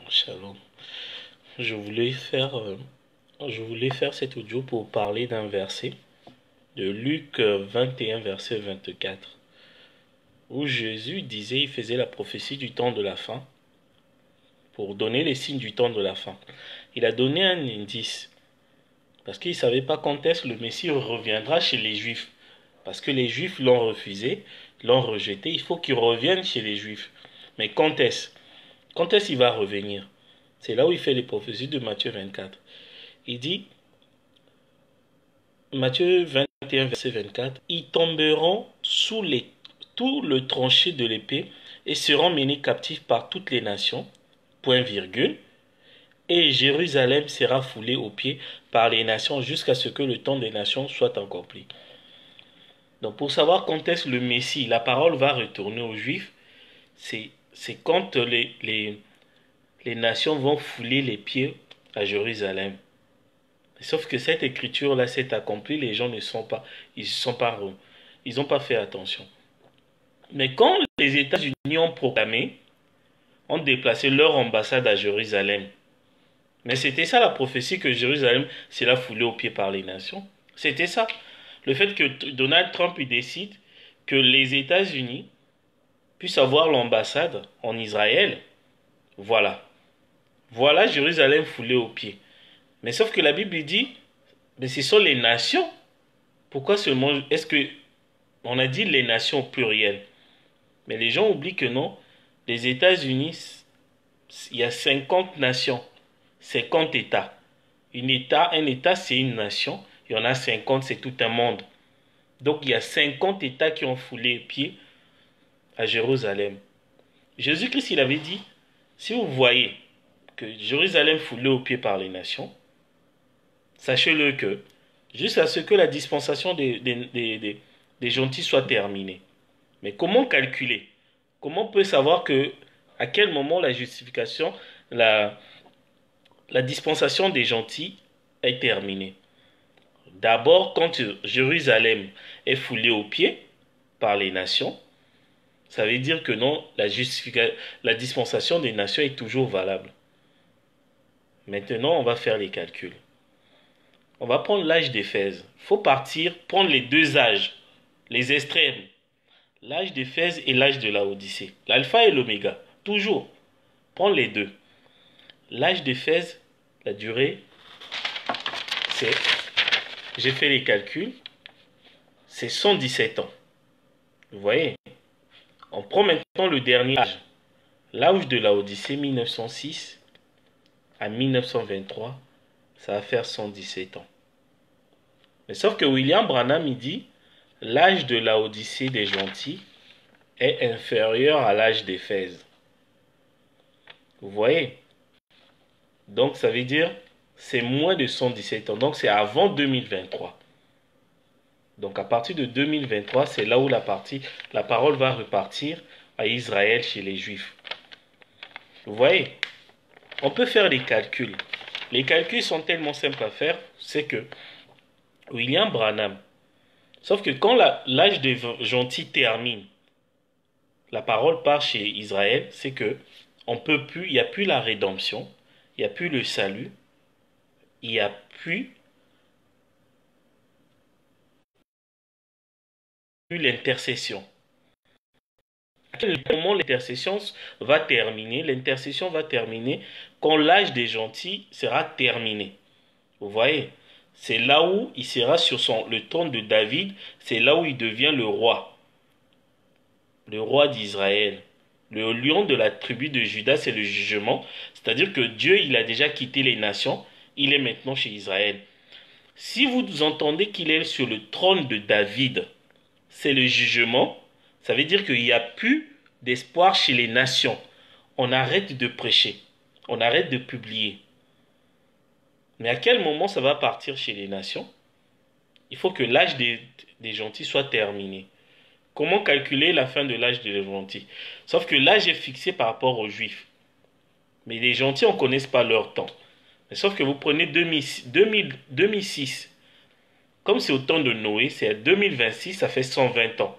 Shalom. Je voulais faire, cet audio pour parler d'un verset de Luc 21, verset 24, où Jésus disait, il faisait la prophétie du temps de la fin, pour donner les signes du temps de la fin. Il a donné un indice, parce qu'il ne savait pas quand est-ce que le Messie reviendra chez les Juifs. Parce que les Juifs l'ont refusé, l'ont rejeté, il faut qu'il revienne chez les Juifs. Mais quand est-ce? Quand est-ce qu'il va revenir? C'est là où il fait les prophéties de Matthieu 24. Il dit, Matthieu 21, verset 24, « Ils tomberont sous tout le tranché de l'épée et seront menés captifs par toutes les nations, point virgule, et Jérusalem sera foulée aux pieds par les nations jusqu'à ce que le temps des nations soit accompli. » Donc pour savoir quand est-ce le Messie, la parole va retourner aux Juifs, c'est quand les nations vont fouler les pieds à Jérusalem. Sauf que cette écriture-là s'est accomplie, les gens ils n'ont pas fait attention. Mais quand les États-Unis ont proclamé, ont déplacé leur ambassade à Jérusalem, mais c'était ça la prophétie, que Jérusalem sera foulée aux pieds par les nations. C'était ça. Le fait que Donald Trump décide que les États-Unis puissent avoir l'ambassade en Israël, voilà. Voilà Jérusalem foulée aux pieds. Mais sauf que la Bible dit, mais ce sont les nations. Pourquoi seulement est-ce que on a dit les nations au pluriel? Mais les gens oublient que non. Les États-Unis, il y a 50 nations, 50 États. Un État, c'est une nation. Il y en a 50, c'est tout un monde. Donc il y a 50 États qui ont foulé les pieds à Jérusalem. Jésus-Christ, il avait dit, si vous voyez que Jérusalem foulée aux pieds par les nations, sachez-le que, jusqu'à ce que la dispensation des gentils soit terminée. Mais comment calculer? Comment on peut savoir à quel moment la justification, la dispensation des gentils est terminée? D'abord, quand Jérusalem est foulée aux pieds par les nations, ça veut dire que non, la dispensation des nations est toujours valable. Maintenant, on va faire les calculs. On va prendre l'âge d'Éphèse. Il faut prendre les deux âges, les extrêmes. L'âge d'Éphèse et l'âge de la Odyssée. L'alpha et l'oméga. Toujours. Prends les deux. L'âge d'Éphèse, la durée, c'est, j'ai fait les calculs, c'est 117 ans. Vous voyez? On prend maintenant le dernier âge. L'âge de la Odyssée, 1906 à 1923, ça va faire 117 ans. Mais sauf que William Branham, il dit, l'âge de la Odyssée des gentils est inférieur à l'âge d'Éphèse. Vous voyez? Donc ça veut dire, c'est moins de 117 ans. Donc c'est avant 2023. Donc à partir de 2023, c'est là où la parole va repartir à Israël chez les Juifs. Vous voyez? On peut faire des calculs. Les calculs sont tellement simples à faire, c'est que William Branham, sauf que quand l'âge des gentils termine, la parole part chez Israël, c'est que il n'y a plus la rédemption, il n'y a plus le salut, il n'y a plus l'intercession. À quel moment l'intercession va terminer? L'intercession va terminer quand l'âge des gentils sera terminé. Vous voyez? C'est là où il sera sur le trône de David, c'est là où il devient le roi d'Israël. Le lion de la tribu de Juda, c'est le jugement. C'est-à-dire que Dieu, il a déjà quitté les nations, il est maintenant chez Israël. Si vous entendez qu'il est sur le trône de David, c'est le jugement, ça veut dire qu'il n'y a plus d'espoir chez les nations. On arrête de prêcher, on arrête de publier. Mais à quel moment ça va partir chez les nations? Il faut que l'âge des gentils soit terminé. Comment calculer la fin de l'âge des gentils? Sauf que l'âge est fixé par rapport aux Juifs. Mais les gentils, on ne connaît pas leur temps. Mais sauf que vous prenez 2006. Comme c'est au temps de Noé, c'est à 2026, ça fait 120 ans.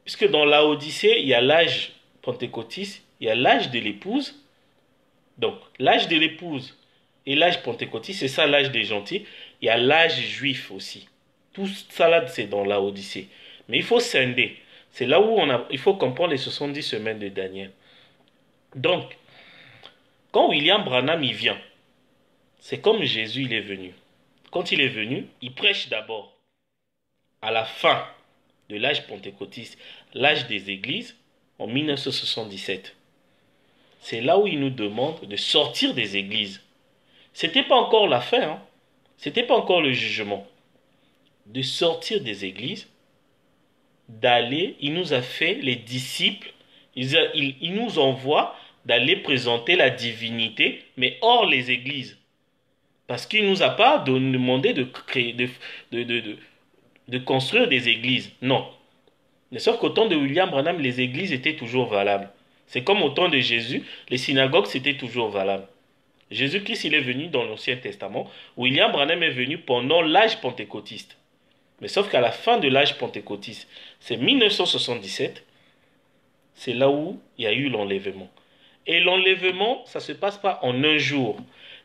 Puisque dans la Odyssée, il y a l'âge pentecôtiste, il y a l'âge de l'épouse, Donc, l'âge de l'épouse et l'âge pentecôtiste, c'est ça l'âge des gentils. Il y a l'âge juif aussi. Tout ça là, c'est dans la Odyssée. Mais il faut scinder. C'est là où il faut comprendre les 70 semaines de Daniel. Donc, quand William Branham y vient, c'est comme Jésus il est venu. Quand il est venu, il prêche d'abord. À la fin de l'âge pentecôtiste, l'âge des églises, en 1977. C'est là où il nous demande de sortir des églises. C'était pas encore la fin, hein. C'était pas encore le jugement. De sortir des églises, d'aller, il nous a fait les disciples, il nous envoie d'aller présenter la divinité, mais hors les églises. Parce qu'il ne nous a pas demandé de créer, de construire des églises. Non. Mais sauf qu'au temps de William Branham, les églises étaient toujours valables. C'est comme au temps de Jésus, les synagogues, c'était toujours valable. Jésus-Christ, il est venu dans l'Ancien Testament. William Branham est venu pendant l'âge pentecôtiste. Mais sauf qu'à la fin de l'âge pentecôtiste, c'est 1977, c'est là où il y a eu l'enlèvement. Et l'enlèvement, ça ne se passe pas en un jour.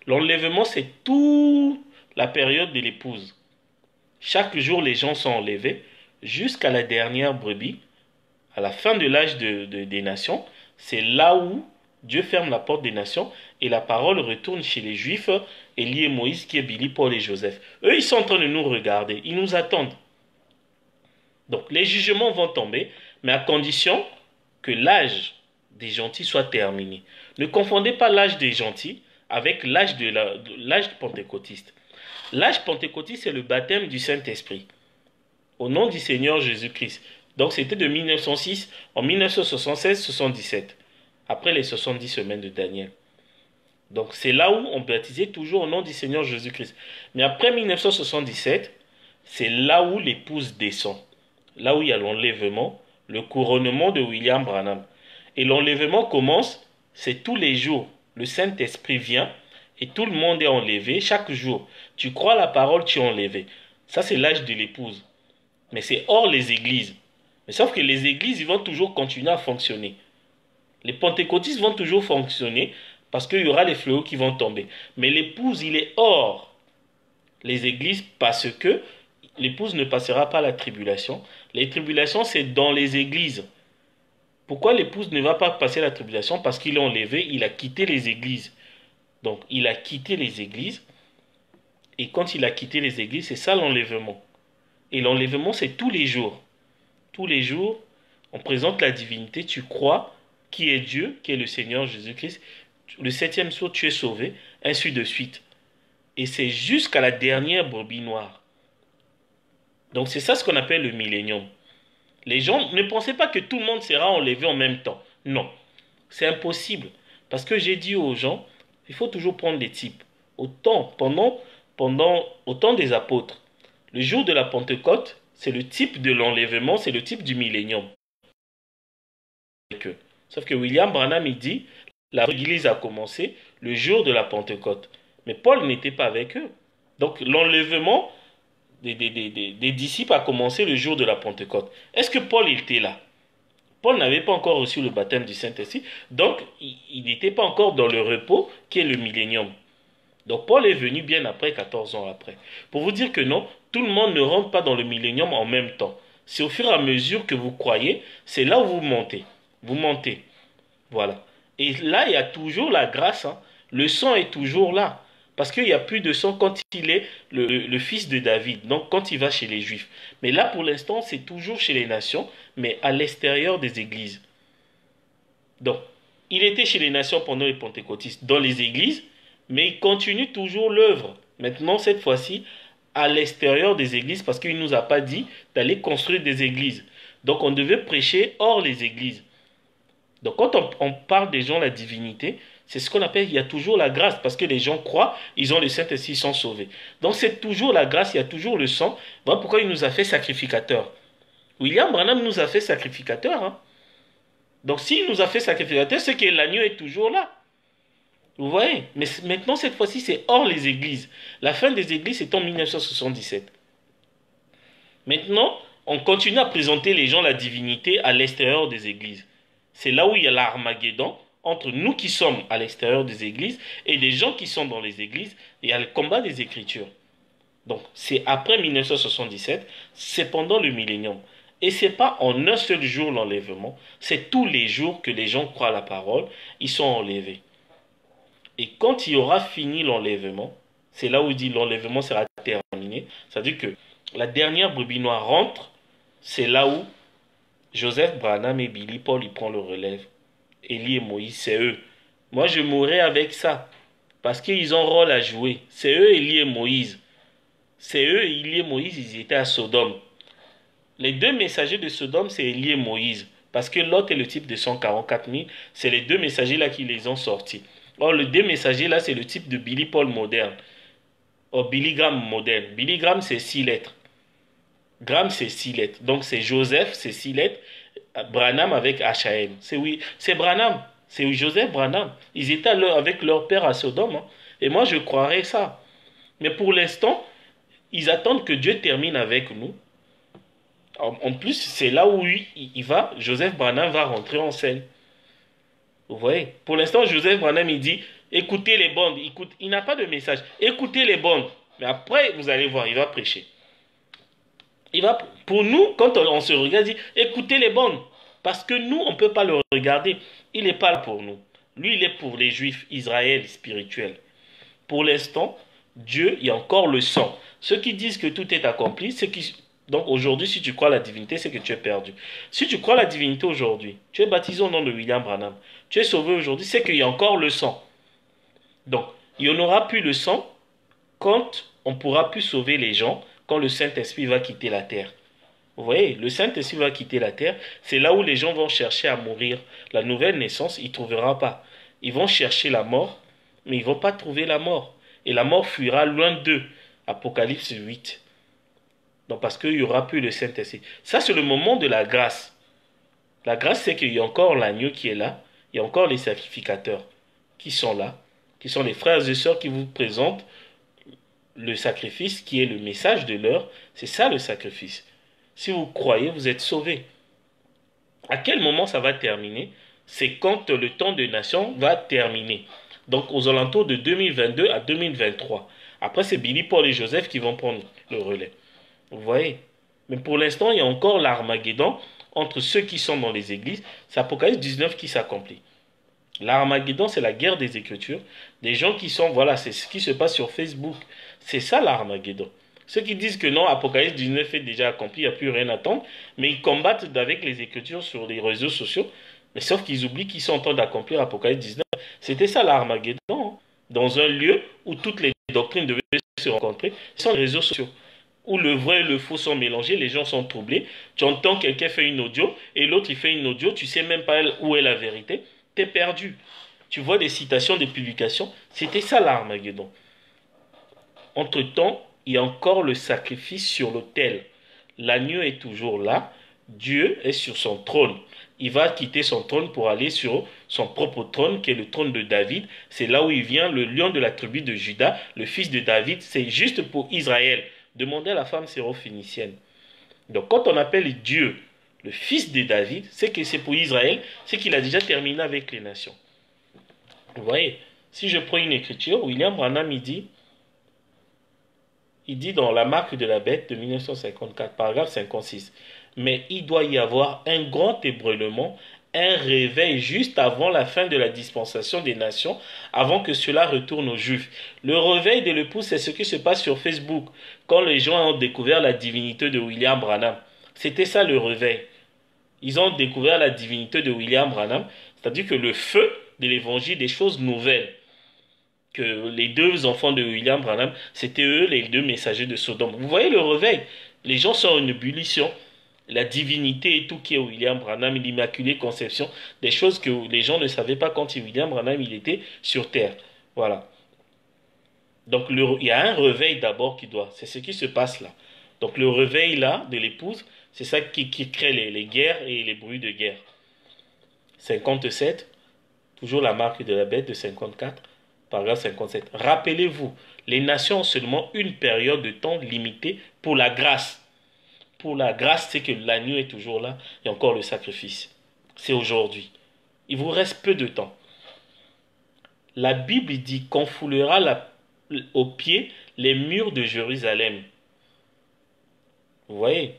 L'enlèvement, c'est toute la période de l'épouse. Chaque jour, les gens sont enlevés jusqu'à la dernière brebis, à la fin de l'âge des nations. C'est là où Dieu ferme la porte des nations et la parole retourne chez les Juifs, Élie et Moïse, qui est Billy, Paul et Joseph. Eux, ils sont en train de nous regarder, ils nous attendent. Donc, les jugements vont tomber, mais à condition que l'âge des gentils soit terminé. Ne confondez pas l'âge des gentils avec l'âge pentecôtiste. L'âge pentecôtiste, c'est le baptême du Saint-Esprit, au nom du Seigneur Jésus-Christ. Donc, c'était de 1906 en 1976-77, après les 70 semaines de Daniel. Donc, c'est là où on baptisait toujours au nom du Seigneur Jésus-Christ. Mais après 1977, c'est là où l'épouse descend. Là où il y a l'enlèvement, le couronnement de William Branham. Et l'enlèvement commence, c'est tous les jours. Le Saint-Esprit vient et tout le monde est enlevé chaque jour. Tu crois la parole, tu es enlevé. Ça, c'est l'âge de l'épouse. Mais c'est hors les églises. Mais sauf que les églises, ils vont toujours continuer à fonctionner. Les pentecôtistes vont toujours fonctionner parce qu'il y aura les fléaux qui vont tomber. Mais l'épouse, il est hors les églises parce que l'épouse ne passera pas la tribulation. Les tribulations, c'est dans les églises. Pourquoi l'épouse ne va pas passer la tribulation? Parce qu'il est enlevé, il a quitté les églises. Donc, il a quitté les églises. Et quand il a quitté les églises, c'est ça l'enlèvement. Et l'enlèvement, c'est tous les jours. Tous les jours, on présente la divinité, tu crois qui est Dieu, qui est le Seigneur Jésus-Christ. Le 7e jour, tu es sauvé, ainsi de suite. Et c'est jusqu'à la dernière brebis noire. Donc c'est ça ce qu'on appelle le millénium. Les gens ne pensaient pas que tout le monde sera enlevé en même temps. Non, c'est impossible. Parce que j'ai dit aux gens, il faut toujours prendre des types. Au temps des apôtres, le jour de la Pentecôte, c'est le type de l'enlèvement, c'est le type du millénium. Sauf que William Branham, il dit, l'église a commencé le jour de la Pentecôte. Mais Paul n'était pas avec eux. Donc l'enlèvement des disciples a commencé le jour de la Pentecôte. Est-ce que Paul était là? Paul n'avait pas encore reçu le baptême du Saint-Esprit, donc il n'était pas encore dans le repos qui est le millénium. Donc Paul est venu bien après, 14 ans après. Pour vous dire que non, tout le monde ne rentre pas dans le millénium en même temps. C'est au fur et à mesure que vous croyez, c'est là où vous montez. Vous montez. Voilà. Et là, il y a toujours la grâce. Hein. Le sang est toujours là. Parce qu'il n'y a plus de sang quand il est le fils de David. Donc quand il va chez les Juifs. Mais là, pour l'instant, c'est toujours chez les nations, mais à l'extérieur des églises. Donc, il était chez les nations pendant les pentecôtistes, dans les églises, mais il continue toujours l'œuvre. Maintenant, cette fois-ci, à l'extérieur des églises, parce qu'il ne nous a pas dit d'aller construire des églises. Donc, on devait prêcher hors les églises. Donc, quand on parle des gens, la divinité, c'est ce qu'on appelle, il y a toujours la grâce, parce que les gens croient, ils ont le Saint-Esprit, ils sont sauvés. Donc, c'est toujours la grâce, il y a toujours le sang. Voilà pourquoi il nous a fait sacrificateurs. William Branham nous a fait sacrificateurs. Hein. Donc, s'il nous a fait sacrificateurs, c'est que l'agneau est toujours là. Vous voyez? Mais maintenant, cette fois-ci, c'est hors les églises. La fin des églises, c'est en 1977. Maintenant, on continue à présenter les gens la divinité à l'extérieur des églises. C'est là où il y a l'Armageddon, entre nous qui sommes à l'extérieur des églises et des gens qui sont dans les églises. Il y a le combat des Écritures. Donc, c'est après 1977, c'est pendant le millénium. Et ce n'est pas en un seul jour l'enlèvement, c'est tous les jours que les gens croient à la parole, ils sont enlevés. Et quand il y aura fini l'enlèvement, c'est là où il dit l'enlèvement sera terminé. C'est-à-dire que la dernière brebis noire rentre, c'est là où Joseph Branham et Billy Paul, ils prennent le relève. Élie et Moïse, c'est eux. Moi, je mourrai avec ça. Parce qu'ils ont un rôle à jouer. C'est eux, Élie et Moïse. C'est eux, Élie et Moïse, ils étaient à Sodome. Les deux messagers de Sodome, c'est Élie et Moïse. Parce que Lot est le type de 144 000. C'est les deux messagers là qui les ont sortis. Or, les deux messagers là, c'est le type de Billy Paul moderne. Or, Billy Graham moderne. Billy Graham, c'est 6 lettres. Graham, c'est 6 lettres. Donc, c'est Joseph, c'est 6 lettres. Branham avec H-A-M. C'est oui, c'est Branham. C'est Joseph Branham. Ils étaient avec leur père à Sodome. Hein. Et moi, je croirais ça. Mais pour l'instant, ils attendent que Dieu termine avec nous. En plus, c'est là où il va, Joseph Branham va rentrer en scène. Vous voyez? Pour l'instant, Joseph Branham, il dit, écoutez les bandes. Il n'a pas de message. Écoutez les bandes. Mais après, vous allez voir, il va prêcher. Pour nous, quand on se regarde, il dit, écoutez les bandes. Parce que nous, on ne peut pas le regarder. Il n'est pas là pour nous. Lui, il est pour les Juifs, Israël spirituel. Pour l'instant, Dieu, il y a encore le sang. Ceux qui disent que tout est accompli, donc aujourd'hui, si tu crois à la divinité, c'est que tu es perdu. Si tu crois à la divinité aujourd'hui, tu es baptisé au nom de William Branham, tu es sauvé aujourd'hui, c'est qu'il y a encore le sang. Donc, il n'y en aura plus le sang quand on pourra plus sauver les gens, quand le Saint-Esprit va quitter la terre. Vous voyez, le Saint-Esprit va quitter la terre, c'est là où les gens vont chercher à mourir. La nouvelle naissance, ils ne trouveront pas. Ils vont chercher la mort, mais ils ne vont pas trouver la mort. Et la mort fuira loin d'eux. Apocalypse 8. Donc parce qu'il n'y aura plus le Saint-Esprit. Ça, c'est le moment de la grâce. La grâce, c'est qu'il y a encore l'agneau qui est là. Il y a encore les sacrificateurs qui sont là, qui sont les frères et sœurs qui vous présentent le sacrifice qui est le message de l'heure. C'est ça le sacrifice. Si vous croyez, vous êtes sauvés. À quel moment ça va terminer? C'est quand le temps de nation va terminer. Donc aux alentours de 2022 à 2023. Après, c'est Billy Paul et Joseph qui vont prendre le relais. Vous voyez? Mais pour l'instant, il y a encore l'Armageddon entre ceux qui sont dans les églises. C'est Apocalypse 19 qui s'accomplit. L'Armageddon, c'est la guerre des Écritures. Des gens qui sont, voilà, c'est ce qui se passe sur Facebook. C'est ça l'Armageddon. Ceux qui disent que non, Apocalypse 19 est déjà accompli, il n'y a plus rien à attendre, mais ils combattent avec les Écritures sur les réseaux sociaux, mais sauf qu'ils oublient qu'ils sont en train d'accomplir Apocalypse 19. C'était ça l'Armageddon, hein. Dans un lieu où toutes les doctrines devaient se rencontrer, ce sont les réseaux sociaux, où le vrai et le faux sont mélangés, les gens sont troublés, tu entends quelqu'un faire une audio, et l'autre il fait une audio, tu ne sais même pas où est la vérité, tu es perdu. Tu vois des citations, des publications, c'était ça l'Armageddon. Entre-temps, il y a encore le sacrifice sur l'autel. L'agneau est toujours là. Dieu est sur son trône. Il va quitter son trône pour aller sur son propre trône, qui est le trône de David. C'est là où il vient, le lion de la tribu de Juda, le fils de David. C'est juste pour Israël. Demandez à la femme syrophénicienne. Donc quand on appelle Dieu le fils de David, c'est que c'est pour Israël, c'est qu'il a déjà terminé avec les nations. Vous voyez, si je prends une écriture, William Branham il dit dans La marque de la bête de 1954, paragraphe 56, mais il doit y avoir un grand ébranlement, un réveil juste avant la fin de la dispensation des nations, avant que cela retourne aux Juifs. Le réveil de l'épouse, c'est ce qui se passe sur Facebook, quand les gens ont découvert la divinité de William Branham. C'était ça le réveil. Ils ont découvert la divinité de William Branham, c'est-à-dire que le feu de l'évangile, des choses nouvelles, que les deux enfants de William Branham, c'était eux les deux messagers de Sodome. Vous voyez le réveil? Les gens sont en ébullition. La divinité et tout qui est William Branham, l'Immaculée Conception, des choses que les gens ne savaient pas quand William Branham il était sur Terre. Voilà. Donc il y a un réveil d'abord qui doit, c'est ce qui se passe là. Donc le réveil là de l'épouse, c'est ça qui crée les guerres et les bruits de guerre. 57, toujours la marque de la bête de 54. Paragraphe 57. Rappelez-vous, les nations ont seulement une période de temps limitée pour la grâce. Pour la grâce, c'est que l'agneau est toujours là et encore le sacrifice. C'est aujourd'hui. Il vous reste peu de temps. La Bible dit qu'on foulera au pied les murs de Jérusalem. Vous voyez?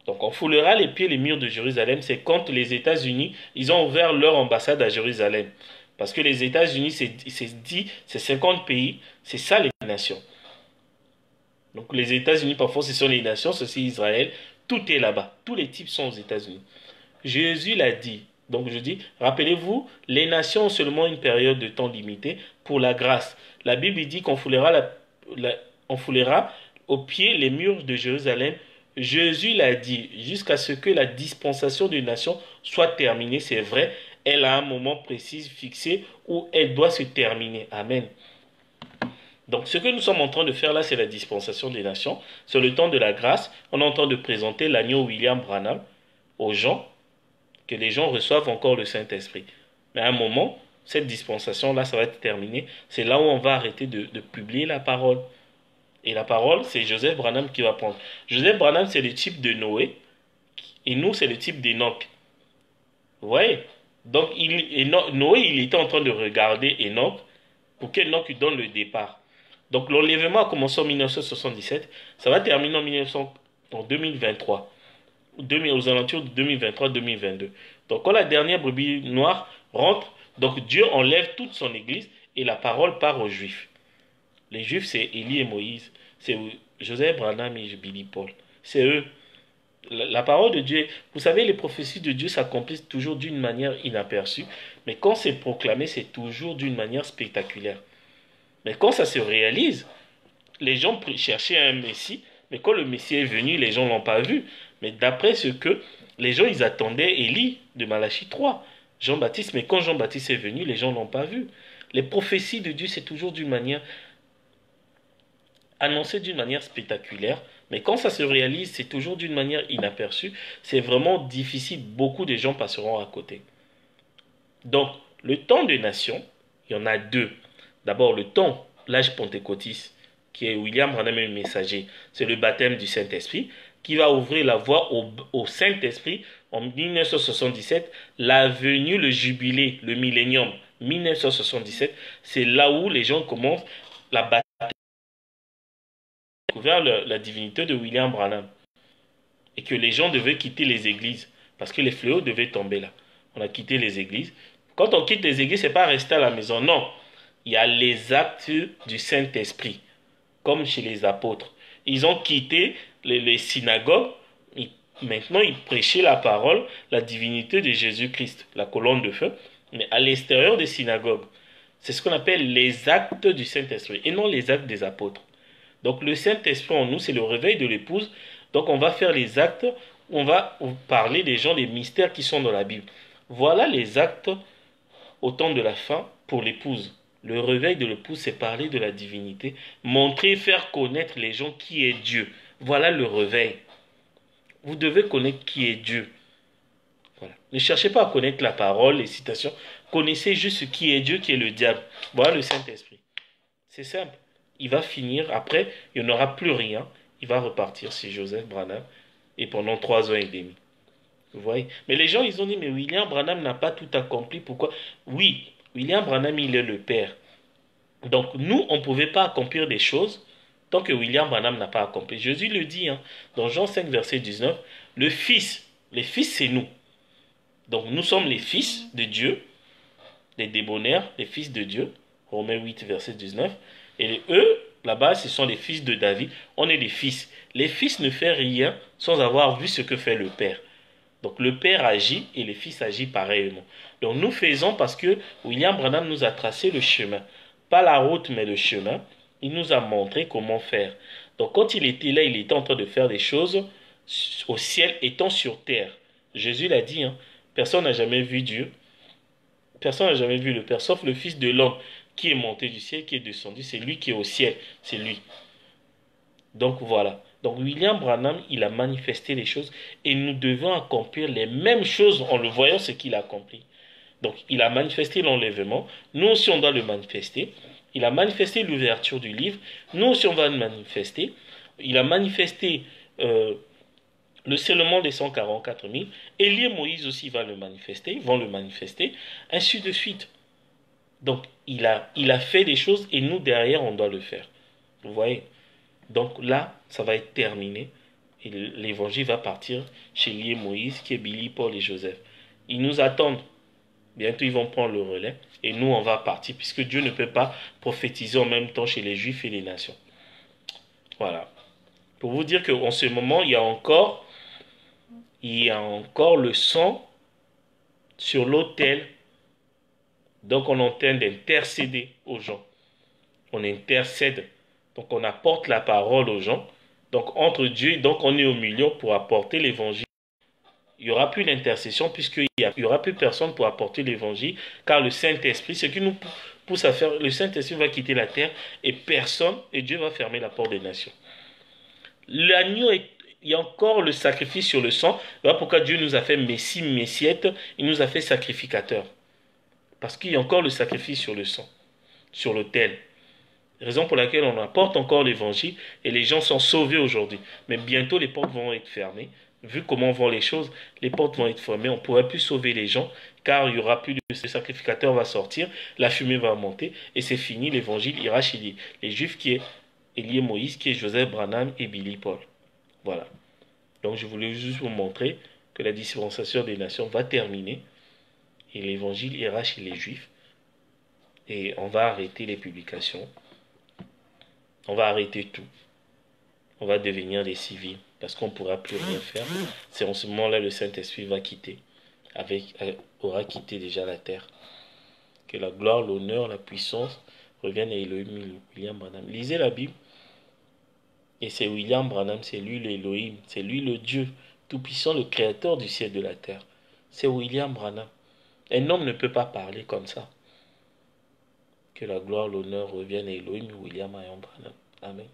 Donc on foulera les pieds les murs de Jérusalem. C'est quand les États-Unis, ils ont ouvert leur ambassade à Jérusalem. Parce que les États-Unis, c'est 50 pays, c'est ça les nations. Donc les États-Unis, parfois ce sont les nations, ceci Israël, tout est là-bas. Tous les types sont aux États-Unis. Jésus l'a dit. Donc je dis, rappelez-vous, les nations ont seulement une période de temps limitée pour la grâce. La Bible dit qu'on on foulera au pied les murs de Jérusalem. Jésus l'a dit, jusqu'à ce que la dispensation des nations soit terminée, c'est vrai, elle a un moment précis fixé où elle doit se terminer. Amen. Donc ce que nous sommes en train de faire là, c'est la dispensation des nations. C'est le temps de la grâce. On est en train de présenter l'agneau William Branham aux gens, que les gens reçoivent encore le Saint-Esprit. Mais à un moment, cette dispensation-là, ça va être terminé. C'est là où on va arrêter de publier la parole. Et la parole, c'est Joseph Branham qui va prendre. Joseph Branham, c'est le type de Noé. Et nous, c'est le type d'Enoch. Vous voyez? Donc, Noé, il était en train de regarder Enoch pour qu'Enoch lui donne le départ. Donc, l'enlèvement a commencé en 1977. Ça va terminer en 2023. Aux alentours de 2023-2022. Donc, quand la dernière brebis noire rentre, donc Dieu enlève toute son église et la parole part aux Juifs. Les Juifs, c'est Élie et Moïse, c'est Joseph Branham et Billy Paul. C'est eux. La parole de Dieu, vous savez, les prophéties de Dieu s'accomplissent toujours d'une manière inaperçue, mais quand c'est proclamé, c'est toujours d'une manière spectaculaire. Mais quand ça se réalise, les gens cherchaient un Messie, mais quand le Messie est venu, les gens ne l'ont pas vu. Mais d'après ce que les gens, ils attendaient Élie de Malachie 3, Jean-Baptiste, mais quand Jean-Baptiste est venu, les gens ne l'ont pas vu. Les prophéties de Dieu, c'est toujours d'une manière annoncé d'une manière spectaculaire, mais quand ça se réalise, c'est toujours d'une manière inaperçue. C'est vraiment difficile, beaucoup de gens passeront à côté. Donc, le temps des nations, il y en a deux. D'abord, le temps, l'âge pentecôtiste, qui est William Branham le messager, c'est le baptême du Saint-Esprit, qui va ouvrir la voie au Saint-Esprit en 1977, la venue, le jubilé, le millénium, 1977, c'est là où les gens commencent la bataille. Découvert la divinité de William Branham et que les gens devaient quitter les églises parce que les fléaux devaient tomber là. On a quitté les églises. Quand on quitte les églises, c'est pas rester à la maison, non. Il y a les actes du Saint-Esprit, comme chez les apôtres. Ils ont quitté les synagogues. Maintenant, ils prêchaient la parole, la divinité de Jésus-Christ, la colonne de feu, mais à l'extérieur des synagogues. C'est ce qu'on appelle les actes du Saint-Esprit et non les actes des apôtres. Donc le Saint-Esprit en nous, c'est le réveil de l'épouse. Donc on va faire les actes, on va parler des gens, des mystères qui sont dans la Bible. Voilà les actes au temps de la fin pour l'épouse. Le réveil de l'épouse, c'est parler de la divinité, montrer, faire connaître les gens qui est Dieu. Voilà le réveil. Vous devez connaître qui est Dieu. Voilà. Ne cherchez pas à connaître la parole, les citations. Connaissez juste qui est Dieu, qui est le diable. Voilà le Saint-Esprit. C'est simple. Il va finir, après, il n'y aura plus rien. Il va repartir, c'est Joseph Branham, et pendant 3 ans et demi. Vous voyez? Mais les gens, ils ont dit, mais William Branham n'a pas tout accompli. Pourquoi? Oui, William Branham, il est le père. Donc, nous, on ne pouvait pas accomplir des choses tant que William Branham n'a pas accompli. Jésus le dit, hein, dans Jean 5, verset 19, le Fils, les fils, c'est nous. Donc, nous sommes les fils de Dieu, les débonnaires, les fils de Dieu. Romains 8, verset 19. Et eux, là-bas, ce sont les fils de David. On est des fils. Les fils ne font rien sans avoir vu ce que fait le Père. Donc le Père agit et les fils agissent pareillement. Donc nous faisons parce que William Branham nous a tracé le chemin. Pas la route, mais le chemin. Il nous a montré comment faire. Donc quand il était là, il était en train de faire des choses au ciel étant sur terre. Jésus l'a dit, hein, personne n'a jamais vu Dieu. Personne n'a jamais vu le Père, sauf le Fils de l'homme qui est monté du ciel, qui est descendu. C'est lui qui est au ciel. C'est lui. Donc voilà. Donc William Branham, il a manifesté les choses et nous devons accomplir les mêmes choses en le voyant ce qu'il a accompli. Donc il a manifesté l'enlèvement. Nous aussi, on doit le manifester. Il a manifesté l'ouverture du livre. Nous aussi, on va le manifester. Il a manifesté le scellement des 144 000. Élie et Moïse aussi vont le manifester. Ainsi de suite. Donc, il a fait des choses et nous, derrière, on doit le faire. Vous voyez? Donc là, ça va être terminé. Et l'évangile va partir chez Lié Moïse, qui est Billy, Paul et Joseph. Ils nous attendent. Bientôt, ils vont prendre le relais. Et nous, on va partir, puisque Dieu ne peut pas prophétiser en même temps chez les Juifs et les nations. Voilà. Pour vous dire qu'en ce moment, il y a encore le sang sur l'autel. Donc, on est en train d'intercéder aux gens. On intercède. Donc, on apporte la parole aux gens. Donc, entre Dieu, donc on est au milieu pour apporter l'évangile. Il n'y aura plus d'intercession puisqu'il n'y aura plus personne pour apporter l'évangile, car le Saint-Esprit, ce qui nous pousse à faire, le Saint-Esprit va quitter la terre et personne, et Dieu va fermer la porte des nations. L'agneau il y a encore le sacrifice sur le sang. Voilà pourquoi Dieu nous a fait Messie, Messiette, il nous a fait sacrificateur. Parce qu'il y a encore le sacrifice sur le sang, sur l'autel. Raison pour laquelle on apporte encore l'évangile et les gens sont sauvés aujourd'hui. Mais bientôt les portes vont être fermées. Vu comment vont les choses, les portes vont être fermées. On ne pourra plus sauver les gens car il n'y aura plus de ce sacrificateur va sortir, la fumée va monter et c'est fini. L'évangile ira chez les Juifs qui est Élie Moïse, qui est Joseph Branham et Billy Paul. Voilà. Donc je voulais juste vous montrer que la dispensation des nations va terminer et l'évangile ira chez les Juifs et on va arrêter les publications. On va arrêter tout. On va devenir des civils parce qu'on ne pourra plus rien faire. C'est en ce moment-là le Saint-Esprit va quitter, aura quitté déjà la terre. Que la gloire, l'honneur, la puissance reviennent à Elohim, William Branham. Lisez la Bible. Et c'est William Branham, c'est lui l'Elohim, c'est lui le Dieu tout-puissant, le créateur du ciel et de la terre. C'est William Branham. Un homme ne peut pas parler comme ça. Que la gloire, l'honneur reviennent à Elohim, William Branham. Amen.